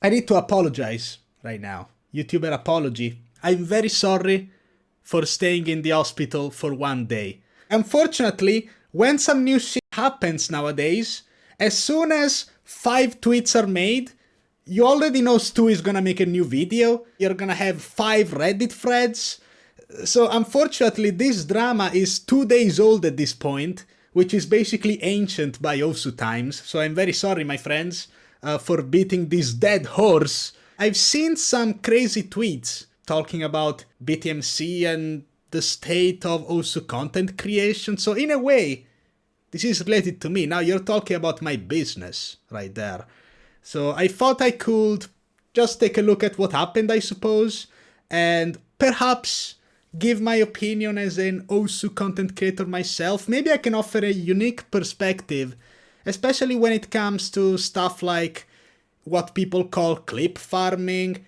I need to apologize right now. YouTuber apology. I'm very sorry for staying in the hospital for 1 day. Unfortunately, when some new shit happens nowadays, as soon as 5 tweets are made, you already know Stu is gonna make a new video, you're gonna have 5 Reddit threads. So unfortunately, this drama is 2 days old at this point, which is basically ancient by Osu times. So I'm very sorry, my friends, for beating this dead horse. I've seen some crazy tweets talking about BTMC and the state of Osu content creation. So in a way, this is related to me. Now you're talking about my business right there. So I thought I could just take a look at what happened, I suppose, and perhaps give my opinion as an Osu content creator myself. Maybe I can offer a unique perspective, especially when it comes to stuff like what people call clip farming,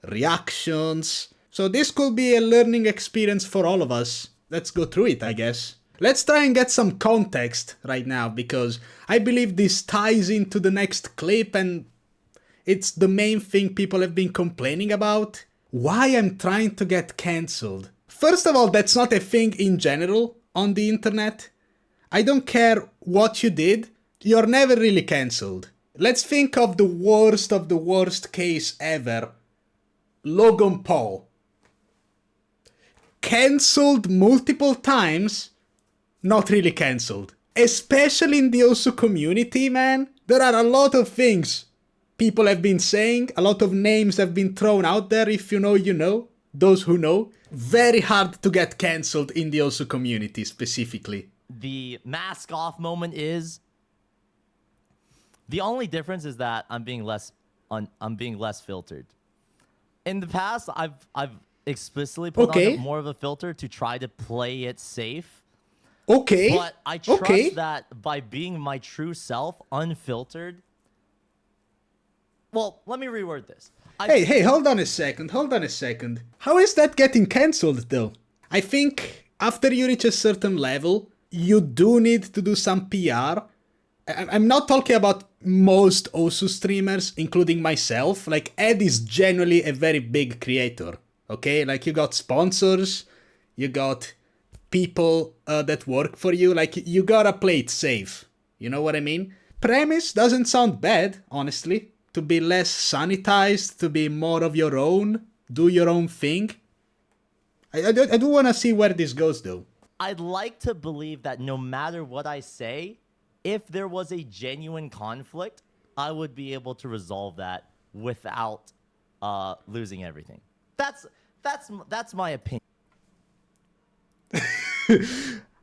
reactions. So this could be a learning experience for all of us. Let's go through it, I guess. Let's try and get some context right now, because I believe this ties into the next clip and it's the main thing people have been complaining about. Why I'm trying to get cancelled. First of all, that's not a thing in general on the internet. I don't care what you did, you're never really cancelled. Let's think of the worst case ever. Logan Paul. Cancelled multiple times, not really cancelled. Especially in the Osu community, man. There are a lot of things people have been saying, a lot of names have been thrown out there. If you know, you know. Those who know. Very hard to get cancelled in the Osu community specifically. The mask off moment is... The only difference is that I'm being less filtered. In the past, I've explicitly put on more of a filter to try to play it safe. Okay. But I trust that by being my true self, unfiltered. Well, let me reword this. Hey, hold on a second. How is that getting cancelled though? I think after you reach a certain level, you do need to do some PR. I'm not talking about most Osu streamers, including myself. Like, Ed is generally a very big creator, okay? Like, you got sponsors, you got people that work for you. Like, you gotta play it safe. You know what I mean? Premise doesn't sound bad, honestly. To be less sanitized, to be more of your own, do your own thing. I do want to see where this goes, though. I'd like to believe that no matter what I say, if there was a genuine conflict, I would be able to resolve that without losing everything. That's my opinion.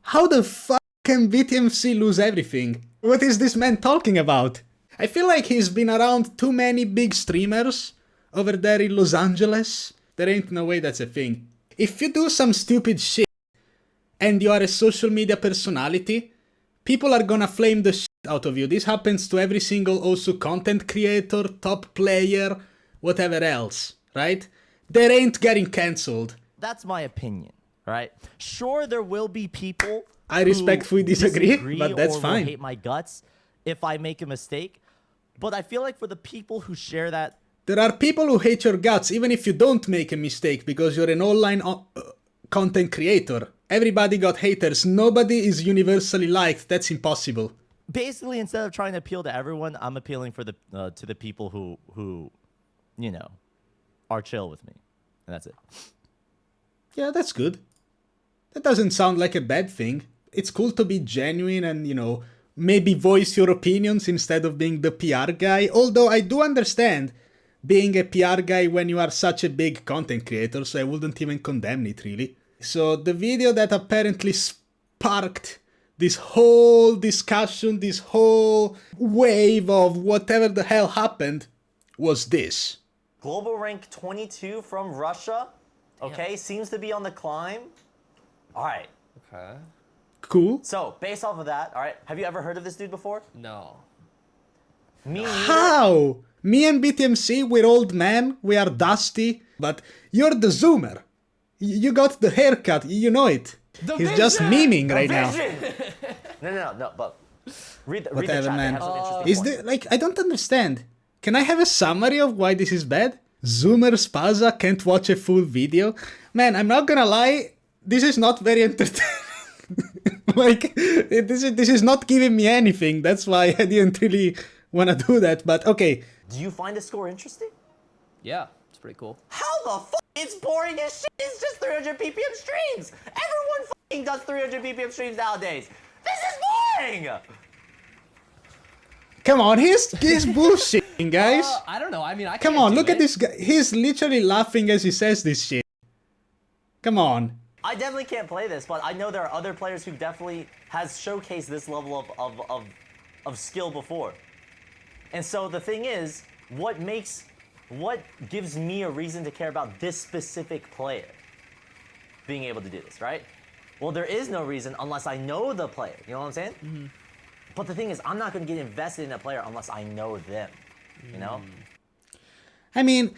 How the fuck can BTMC lose everything? What is this man talking about? I feel like he's been around too many big streamers over there in Los Angeles. There ain't no way that's a thing. If you do some stupid shit and you are a social media personality, people are gonna flame the shit out of you. This happens to every single Osu content creator, top player, whatever else, right? They ain't getting cancelled. That's my opinion, right? Sure, there will be people I respectfully disagree, but that's fine. Will hate my guts if I make a mistake. But I feel like for the people who share that... There are people who hate your guts even if you don't make a mistake because you're an online content creator. Everybody got haters. Nobody is universally liked. That's impossible. Basically, instead of trying to appeal to everyone, I'm appealing for to the people who, you know, are chill with me. And that's it. Yeah, that's good. That doesn't sound like a bad thing. It's cool to be genuine and, you know, maybe voice your opinions instead of being the PR guy. Although I do understand being a PR guy when you are such a big content creator, so I wouldn't even condemn it, really. So the video that apparently sparked this whole discussion, this whole wave of whatever the hell happened, was this. Global rank 22 from Russia. Okay, seems to be on the climb. All right. Okay. Cool. So, based off of that, all right, have you ever heard of this dude before? No. Me neither. How? Me and BTMC, we're old men, we are dusty, but you're the zoomer. You got the haircut, you know it. He's just memeing right now. No, but read the Whatever, chat. man. They have some interesting Is points. there, like, I don't understand. Can I have a summary of why this is bad? Zoomer Spazza can't watch a full video? Man, I'm not gonna lie, this is not very entertaining. Like, this is not giving me anything. That's why I didn't really want to do that, but okay. Do you find the score interesting? Yeah, it's pretty cool. How the fuck? It's boring as shit. It's just 300 ppm streams. Everyone fucking does 300 ppm streams nowadays. This is boring. Come on, he's bullshitting, guys. I don't know. I mean, I Come can't on, do look it. at this guy. He's literally laughing as he says this shit. Come on. I definitely can't play this, but I know there are other players who definitely has showcased this level of skill before. And so the thing is, what gives me a reason to care about this specific player being able to do this, right? Well, there is no reason unless I know the player. You know what I'm saying? Mm-hmm. But the thing is, I'm not going to get invested in a player unless I know them. You know? I mean,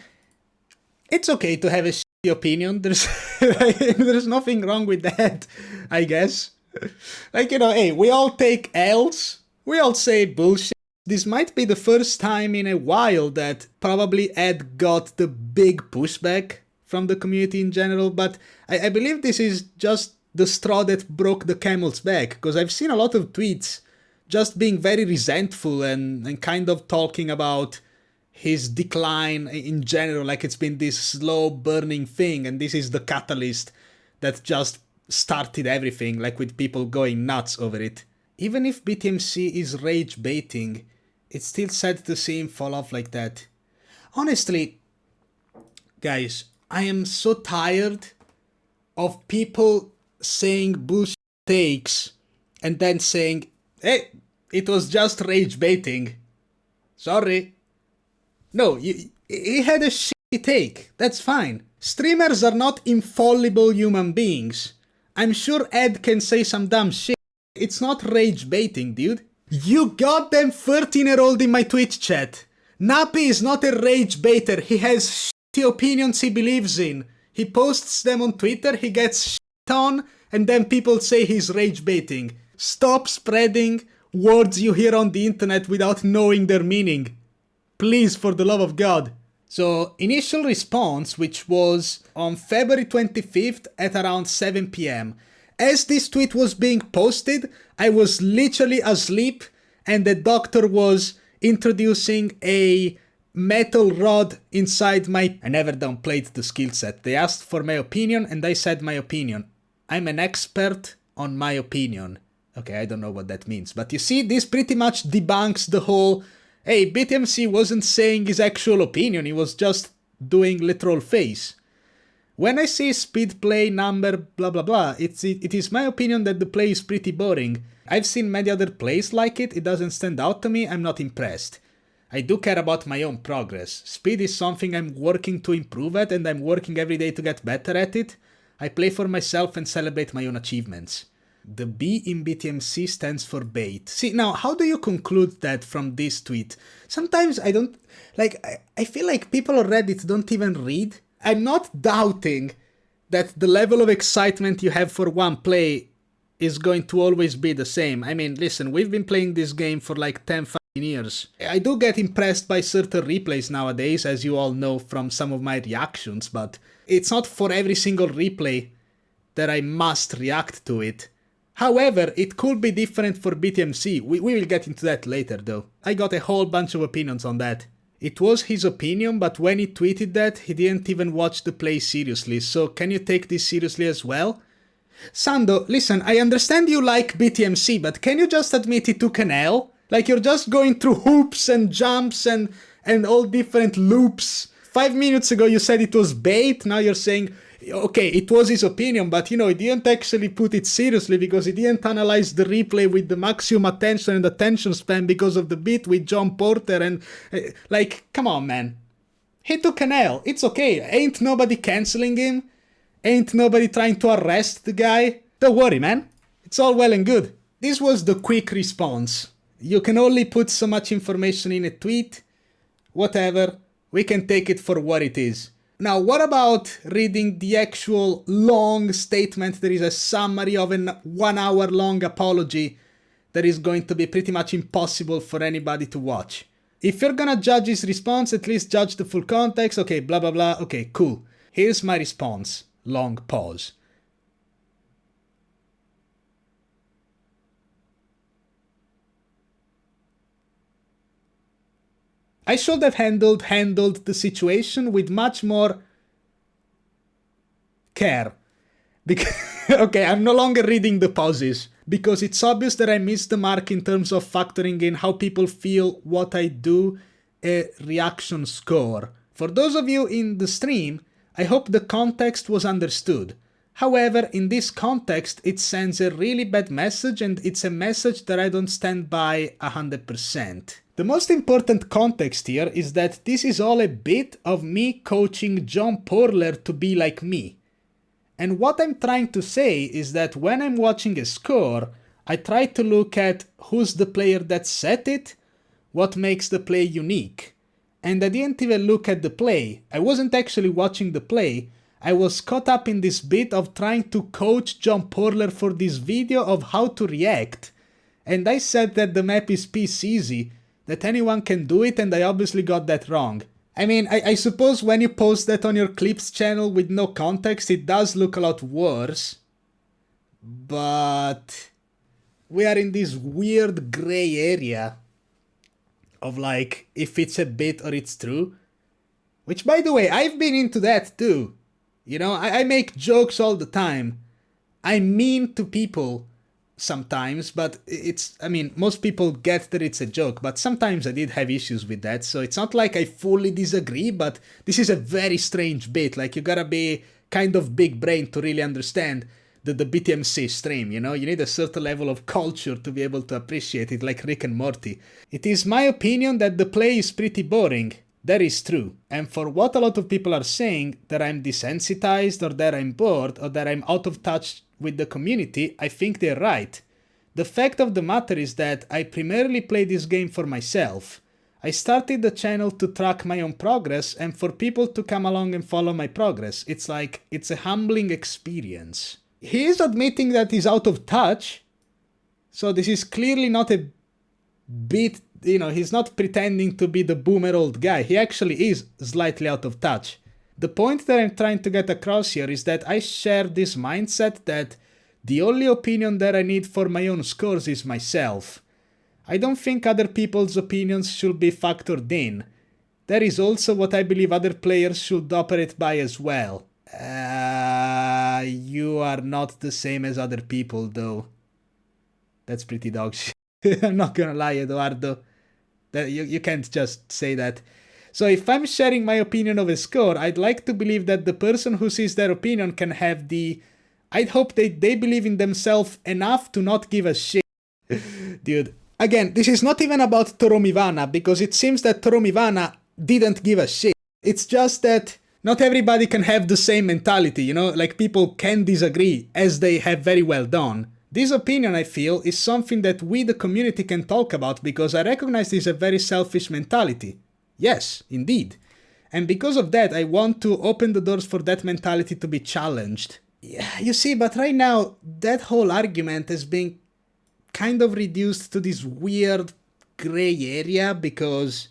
it's okay to have a shitty opinion. There's nothing wrong with that, I guess. Like, you know, hey, we all take L's. We all say bullshit. This might be the first time in a while that probably Ed got the big pushback from the community in general, but I believe this is just the straw that broke the camel's back, because I've seen a lot of tweets just being very resentful and kind of talking about his decline in general, like it's been this slow burning thing, and this is the catalyst that just started everything, like with people going nuts over it. Even if BTMC is rage baiting, it's still sad to see him fall off like that. Honestly, guys, I am so tired of people saying bullshit takes and then saying, hey, it was just rage baiting. Sorry. No, he had a shitty take. That's fine. Streamers are not infallible human beings. I'm sure Ed can say some dumb shit. It's not rage baiting, dude. You goddamn 13-year-old in my Twitch chat. Nappy is not a rage baiter. He has shitty opinions he believes in. He posts them on Twitter, he gets shit on, and then people say he's rage baiting. Stop spreading words you hear on the internet without knowing their meaning. Please, for the love of God. So, initial response, which was on February 25th at around 7 PM. As this tweet was being posted, I was literally asleep and the doctor was introducing a metal rod inside my... I never downplayed the skill set. They asked for my opinion and I said my opinion. I'm an expert on my opinion. Okay, I don't know what that means. But you see, this pretty much debunks the whole... Hey, BTMC wasn't saying his actual opinion, he was just doing literal face. When I see speed play number blah blah blah, it is my opinion that the play is pretty boring. I've seen many other plays like it doesn't stand out to me, I'm not impressed. I do care about my own progress. Speed is something I'm working to improve at and I'm working every day to get better at it. I play for myself and celebrate my own achievements. The B in BTMC stands for bait. See, now, how do you conclude that from this tweet? Sometimes I don't... Like, I feel like people on Reddit don't even read. I'm not doubting that the level of excitement you have for one play is going to always be the same. I mean, listen, we've been playing this game for like 10 fucking years. I do get impressed by certain replays nowadays, as you all know from some of my reactions, but it's not for every single replay that I must react to it. However, it could be different for BTMC. We will get into that later though. I got a whole bunch of opinions on that. It was his opinion, but when he tweeted that, he didn't even watch the play seriously, so can you take this seriously as well? Sando, listen, I understand you like BTMC, but can you just admit he took an L? Like you're just going through hoops and jumps and all different loops. 5 minutes ago you said it was bait, now you're saying, okay, it was his opinion, but you know, he didn't actually put it seriously because he didn't analyze the replay with the maximum attention and attention span because of the beat with John Porter and... like, come on, man. He took an L. It's okay. Ain't nobody cancelling him. Ain't nobody trying to arrest the guy. Don't worry, man. It's all well and good. This was the quick response. You can only put so much information in a tweet. Whatever. We can take it for what it is. Now, what about reading the actual long statement? There is a summary of an 1 hour long apology that is going to be pretty much impossible for anybody to watch. If you're gonna judge his response, at least judge the full context. Okay, blah blah blah. Okay, cool. Here's my response. Long pause. I should have handled the situation with much more care. Because, okay, I'm no longer reading the pauses, because it's obvious that I missed the mark in terms of factoring in how people feel what I do, a reaction score. For those of you in the stream, I hope the context was understood. However, in this context, it sends a really bad message, and it's a message that I don't stand by 100%. The most important context here is that this is all a bit of me coaching John Porler to be like me. And what I'm trying to say is that when I'm watching a score, I try to look at who's the player that set it, what makes the play unique. And I didn't even look at the play. I wasn't actually watching the play. I was caught up in this bit of trying to coach John Porler for this video of how to react. And I said that the map is piece easy, that anyone can do it, and I obviously got that wrong. I mean, I suppose when you post that on your clips channel with no context, it does look a lot worse. But we are in this weird gray area of like, if it's a bit or it's true. Which, by the way, I've been into that too. You know, I make jokes all the time. I'm mean to people sometimes, but I mean, most people get that it's a joke, but sometimes I did have issues with that, so it's not like I fully disagree, but this is a very strange bit. Like, you gotta be kind of big brain to really understand the BTMC stream, you know? You need a certain level of culture to be able to appreciate it, like Rick and Morty. It is my opinion that the play is pretty boring. That is true. And for what a lot of people are saying, that I'm desensitized, or that I'm bored, or that I'm out of touch with the community, I think they're right. The fact of the matter is that I primarily play this game for myself. I started the channel to track my own progress and for people to come along and follow my progress. It's like, it's a humbling experience. He is admitting that he's out of touch, so this is clearly not a bit, you know, he's not pretending to be the boomer old guy. He actually is slightly out of touch. The point that I'm trying to get across here is that I share this mindset that the only opinion that I need for my own scores is myself. I don't think other people's opinions should be factored in. That is also what I believe other players should operate by as well. You are not the same as other people, though. That's pretty dog shit. I'm not gonna lie, Eduardo. You can't just say that. So if I'm sharing my opinion of a score, I'd like to believe that the person who sees their opinion can have I'd hope they believe in themselves enough to not give a shit. Dude. Again, this is not even about toromivana, because it seems that toromivana didn't give a shit. It's just that not everybody can have the same mentality, you know? Like, people can disagree, as they have very well done. This opinion, I feel, is something that we, the community, can talk about, because I recognize this is a very selfish mentality. Yes, indeed. And because of that, I want to open the doors for that mentality to be challenged. Yeah, you see, but right now, that whole argument has been kind of reduced to this weird gray area, because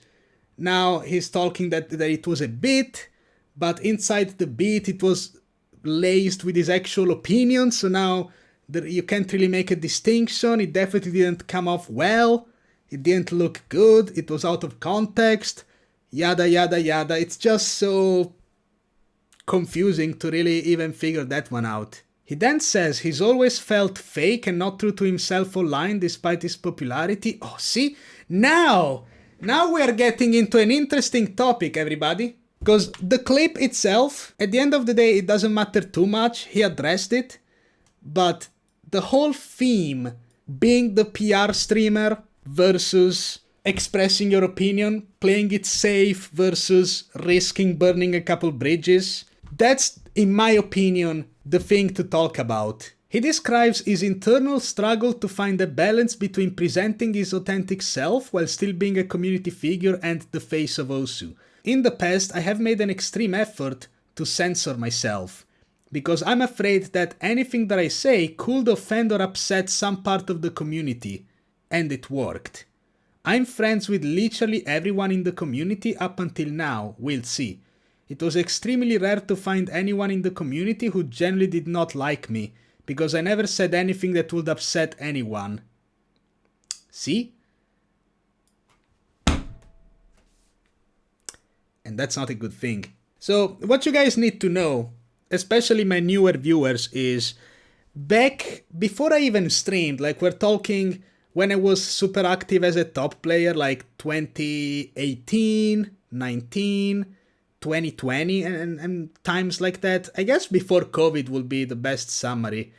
now he's talking that it was a bit, but inside the bit it was laced with his actual opinion, so now you can't really make a distinction. It definitely didn't come off well, it didn't look good, it was out of context, yada yada yada. It's just so confusing to really even figure that one out. He then says he's always felt fake and not true to himself online despite his popularity. Oh, see? Now we are getting into an interesting topic, everybody. Because the clip itself, at the end of the day, it doesn't matter too much. He addressed it. But the whole theme, being the PR streamer versus expressing your opinion, playing it safe versus risking burning a couple bridges, that's, in my opinion, the thing to talk about. He describes his internal struggle to find a balance between presenting his authentic self while still being a community figure and the face of Osu. In the past, I have made an extreme effort to censor myself, because I'm afraid that anything that I say could offend or upset some part of the community, and it worked. I'm friends with literally everyone in the community up until now, we'll see. It was extremely rare to find anyone in the community who genuinely did not like me, because I never said anything that would upset anyone. See? And that's not a good thing. So, what you guys need to know, especially my newer viewers, is back before I even streamed, like we're talking when I was super active as a top player, like 2018, 19, 2020, and times like that. I guess before COVID will be the best summary.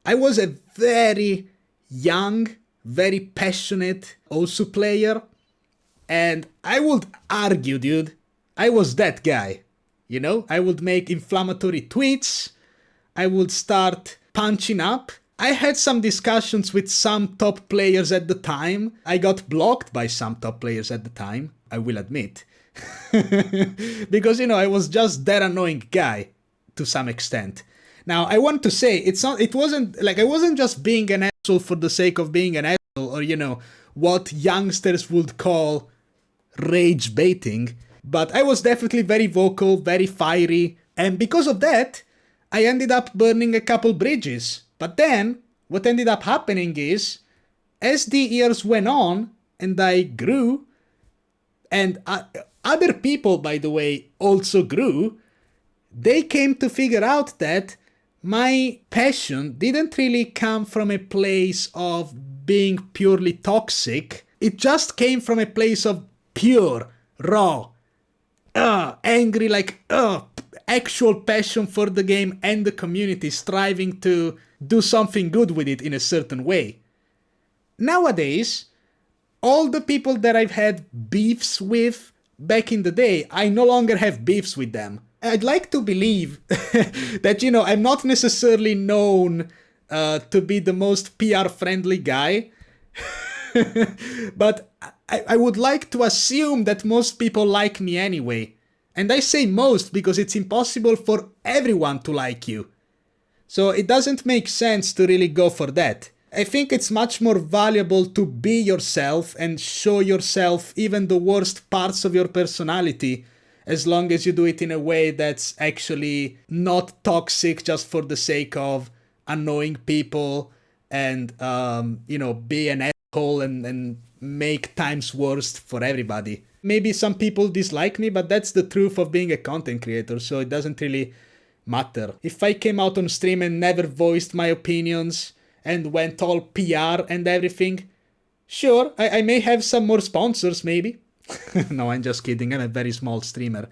I was a very young, very passionate Osu player, and I would argue, dude, I was that guy. You know, I would make inflammatory tweets, I would start punching up. I had some discussions with some top players at the time. I got blocked by some top players at the time, I will admit. Because, you know, I was just that annoying guy to some extent. Now, I want to say, it wasn't like I wasn't just being an asshole for the sake of being an asshole, or, you know, what youngsters would call rage baiting. But I was definitely very vocal, very fiery, and because of that, I ended up burning a couple bridges. But then, what ended up happening is, as the years went on, and I grew, and other people, by the way, also grew, they came to figure out that my passion didn't really come from a place of being purely toxic. It just came from a place of pure, raw, angry, like, actual passion for the game and the community, striving to do something good with it in a certain way. Nowadays, all the people that I've had beefs with back in the day, I no longer have beefs with them. I'd like to believe that, you know, I'm not necessarily known to be the most PR-friendly guy, but I would like to assume that most people like me anyway. And I say most because it's impossible for everyone to like you. So it doesn't make sense to really go for that. I think it's much more valuable to be yourself and show yourself even the worst parts of your personality, as long as you do it in a way that's actually not toxic just for the sake of annoying people and, you know, be an asshole and make times worse for everybody. Maybe some people dislike me, but that's the truth of being a content creator, so it doesn't really matter. If I came out on stream and never voiced my opinions and went all PR and everything, sure, I may have some more sponsors, maybe. No, I'm just kidding, I'm a very small streamer.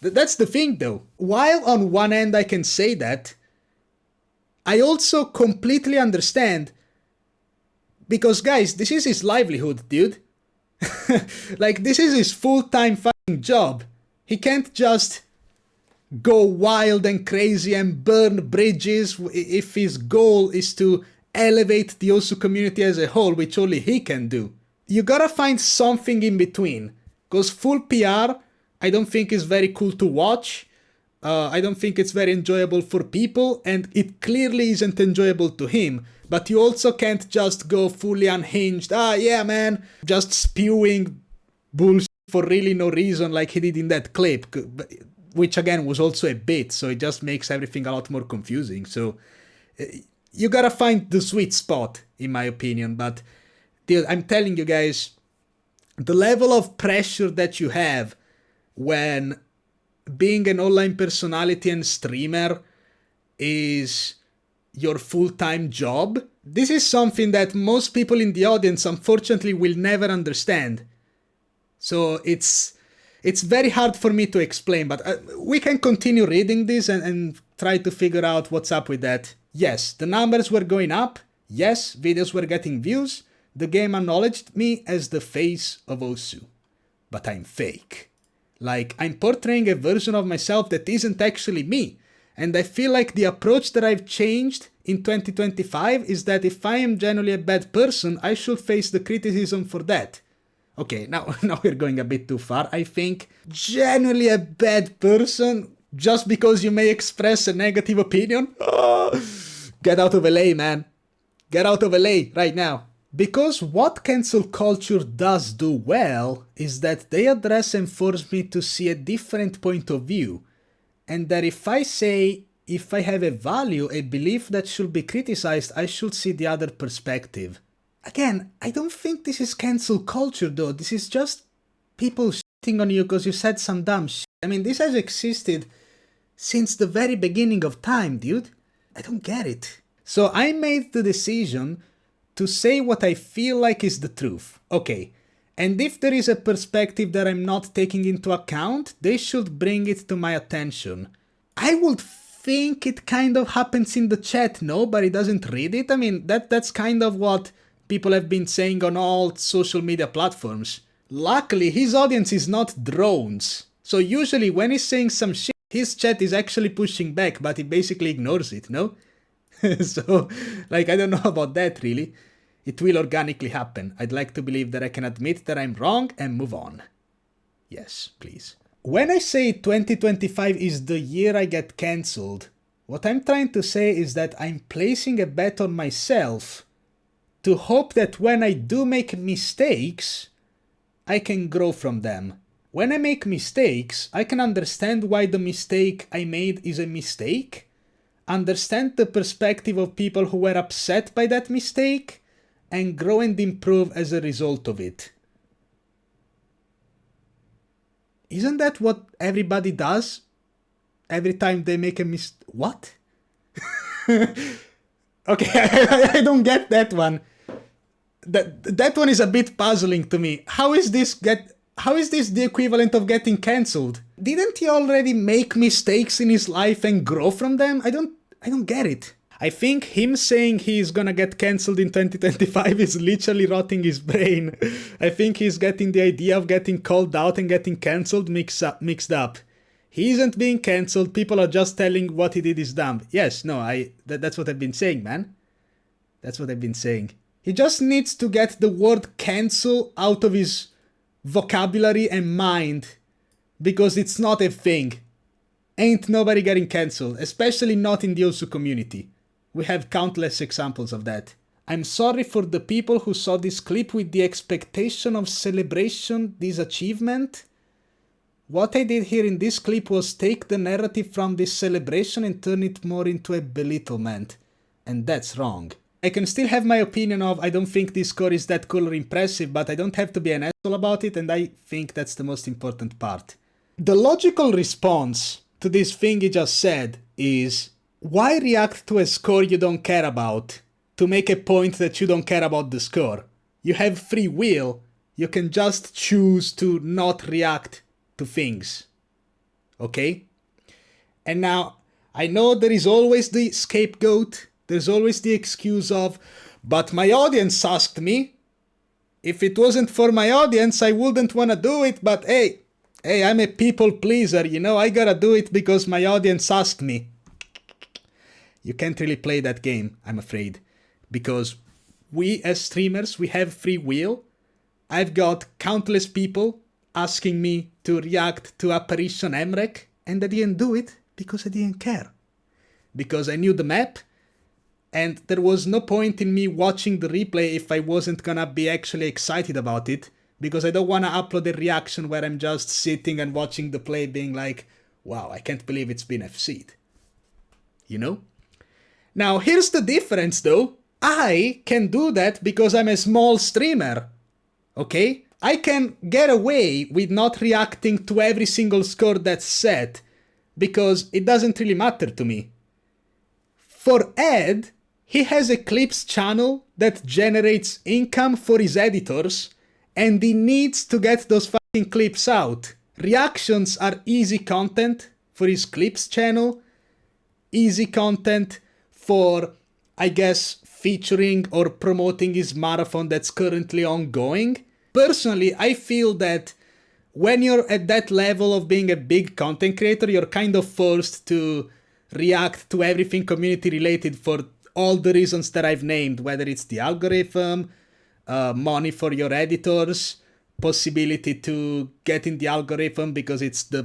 That's the thing, though. While on one end I can say that, I also completely understand, because guys, this is his livelihood, dude. Like, this is his full-time fucking job. He can't just go wild and crazy and burn bridges if his goal is to elevate the Osu community as a whole, which only he can do. You gotta find something in between, because full PR I don't think is very cool to watch. I don't think it's very enjoyable for people, and it clearly isn't enjoyable to him. But you also can't just go fully unhinged, yeah man, just spewing bullshit for really no reason like he did in that clip, which again was also a bit, so it just makes everything a lot more confusing. So you gotta find the sweet spot, in my opinion. But dude, I'm telling you guys, the level of pressure that you have when being an online personality and streamer is your full-time job, this is something that most people in the audience unfortunately will never understand. So it's very hard for me to explain, but we can continue reading this and try to figure out what's up with that. Yes, the numbers were going up. Yes, videos were getting views. The game acknowledged me as the face of Osu. But I'm fake. Like, I'm portraying a version of myself that isn't actually me. And I feel like the approach that I've changed in 2025 is that if I am generally a bad person, I should face the criticism for that. Okay, now we're going a bit too far. I think generally a bad person, just because you may express a negative opinion. Get out of LA, man. Get out of LA right now. Because what cancel culture does do well is that they address and force me to see a different point of view. And that if I have a value, a belief that should be criticized, I should see the other perspective. Again, I don't think this is cancel culture though. This is just people shitting on you because you said some dumb shit. I mean, this has existed since the very beginning of time, dude. I don't get it. So I made the decision to say what I feel like is the truth. Okay, and if there is a perspective that I'm not taking into account, they should bring it to my attention. I would think it kind of happens in the chat, no? But he doesn't read it? I mean, that's kind of what people have been saying on all social media platforms. Luckily, his audience is not drones. So usually when he's saying some shit, his chat is actually pushing back, but he basically ignores it, no? So, like, I don't know about that, really. It will organically happen. I'd like to believe that I can admit that I'm wrong and move on. Yes, please. When I say 2025 is the year I get cancelled, what I'm trying to say is that I'm placing a bet on myself to hope that when I do make mistakes, I can grow from them. When I make mistakes, I can understand why the mistake I made is a mistake, understand the perspective of people who were upset by that mistake, and grow and improve as a result of it. Isn't that what everybody does every time they make a mistake? What? Okay, I don't get that one. That one is a bit puzzling to me. How is this the equivalent of getting cancelled? Didn't he already make mistakes in his life and grow from them? I don't get it. I think him saying he's gonna get cancelled in 2025 is literally rotting his brain. I think he's getting the idea of getting called out and getting cancelled mixed up. He isn't being cancelled, people are just telling what he did is dumb. Yes, no, that's what I've been saying, man. That's what I've been saying. He just needs to get the word cancel out of his vocabulary and mind, because it's not a thing. Ain't nobody getting cancelled, especially not in the Osu community. We have countless examples of that. I'm sorry for the people who saw this clip with the expectation of celebration this achievement. What I did here in this clip was take the narrative from this celebration and turn it more into a belittlement. And that's wrong. I can still have my opinion of I don't think this score is that cool or impressive, but I don't have to be an asshole about it, and I think that's the most important part. The logical response to this thing he just said is, why react to a score you don't care about to make a point that you don't care about the score? You have free will. You can just choose to not react to things. Okay? And now, I know there is always the scapegoat. There's always the excuse of, but my audience asked me. If it wasn't for my audience, I wouldn't want to do it, but hey, I'm a people pleaser, you know, I gotta do it because my audience asked me. You can't really play that game, I'm afraid, because we as streamers, we have free will. I've got countless people asking me to react to Apparition Emrek, and I didn't do it because I didn't care. Because I knew the map, and there was no point in me watching the replay if I wasn't gonna be actually excited about it, because I don't wanna upload a reaction where I'm just sitting and watching the play being like, wow, I can't believe it's been FC'd. You know? Now, here's the difference though. I can do that because I'm a small streamer. Okay? I can get away with not reacting to every single score that's set because it doesn't really matter to me. For Ed, he has a clips channel that generates income for his editors, and he needs to get those fucking clips out. Reactions are easy content for his clips channel, easy content for, I guess, featuring or promoting his marathon that's currently ongoing. Personally, I feel that when you're at that level of being a big content creator, you're kind of forced to react to everything community related for all the reasons that I've named, whether it's the algorithm, money for your editors, possibility to get in the algorithm because it's the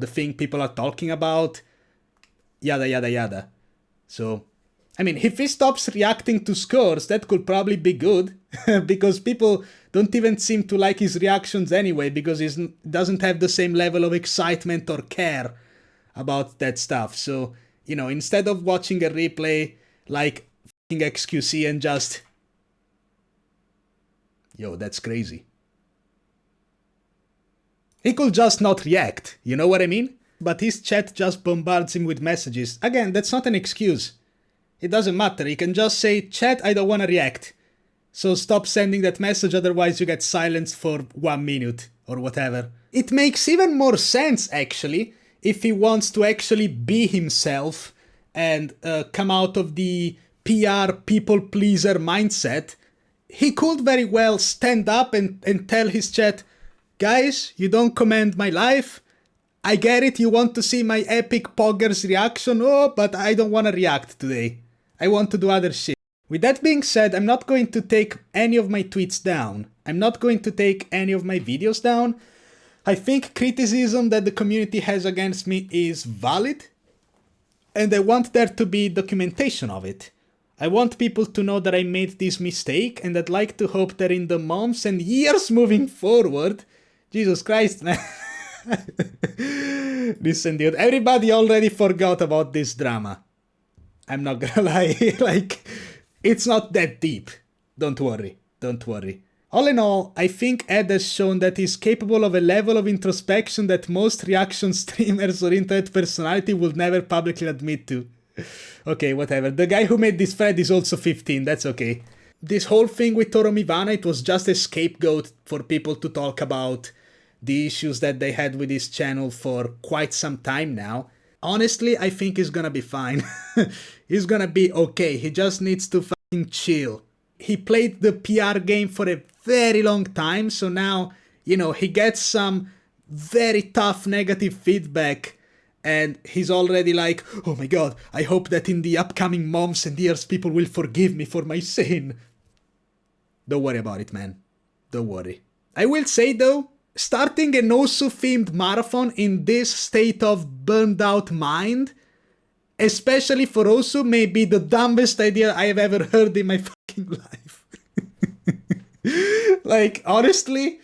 thing people are talking about, yada yada yada. So I mean, if he stops reacting to scores, that could probably be good, because people don't even seem to like his reactions anyway, because he doesn't have the same level of excitement or care about that stuff. So, you know, instead of watching a replay like f***ing XQC and just... Yo, that's crazy. He could just not react, you know what I mean? But his chat just bombards him with messages. Again, that's not an excuse. It doesn't matter, he can just say, chat, I don't want to react. So stop sending that message, otherwise you get silenced for 1 minute, or whatever. It makes even more sense, actually, if he wants to actually be himself and come out of the PR people-pleaser mindset. He could very well stand up and tell his chat, guys, you don't commend my life. I get it, you want to see my epic poggers reaction, oh, but I don't want to react today. I want to do other shit. With that being said, I'm not going to take any of my tweets down. I'm not going to take any of my videos down. I think criticism that the community has against me is valid, and I want there to be documentation of it. I want people to know that I made this mistake, and I'd like to hope that in the months and years moving forward... Jesus Christ, man. Listen, dude, everybody already forgot about this drama. I'm not gonna lie, like, it's not that deep. Don't worry, don't worry. All in all, I think Ed has shown that he's capable of a level of introspection that most reaction streamers or internet personality will never publicly admit to. Okay, whatever. The guy who made this thread is also 15, that's okay. This whole thing with toromivana, it was just a scapegoat for people to talk about the issues that they had with his channel for quite some time now. Honestly, I think he's gonna be fine. He's gonna be okay, he just needs to fucking chill. He played the PR game for a very long time, so now, you know, he gets some very tough negative feedback, and he's already like, oh my god, I hope that in the upcoming months and years people will forgive me for my sin. Don't worry about it, man. Don't worry. I will say though, starting an Osu-themed marathon in this state of burned out mind, especially for Osu, may be the dumbest idea I have ever heard in my fucking life. Like, honestly,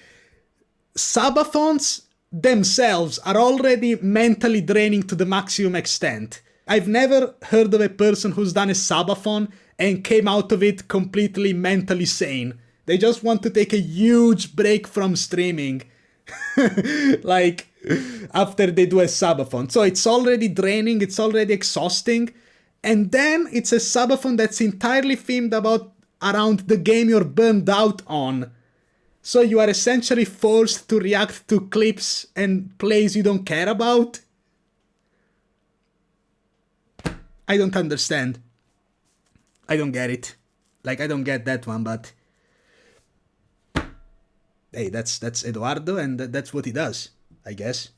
subathons themselves are already mentally draining to the maximum extent. I've never heard of a person who's done a subathon and came out of it completely mentally sane. They just want to take a huge break from streaming. Like, after they do a subathon. So it's already draining, it's already exhausting. And then it's a subathon that's entirely themed around the game you're burned out on. So you are essentially forced to react to clips and plays you don't care about? I don't understand. I don't get it. Like, I don't get that one, but... Hey, that's Eduardo, and that's what he does, I guess.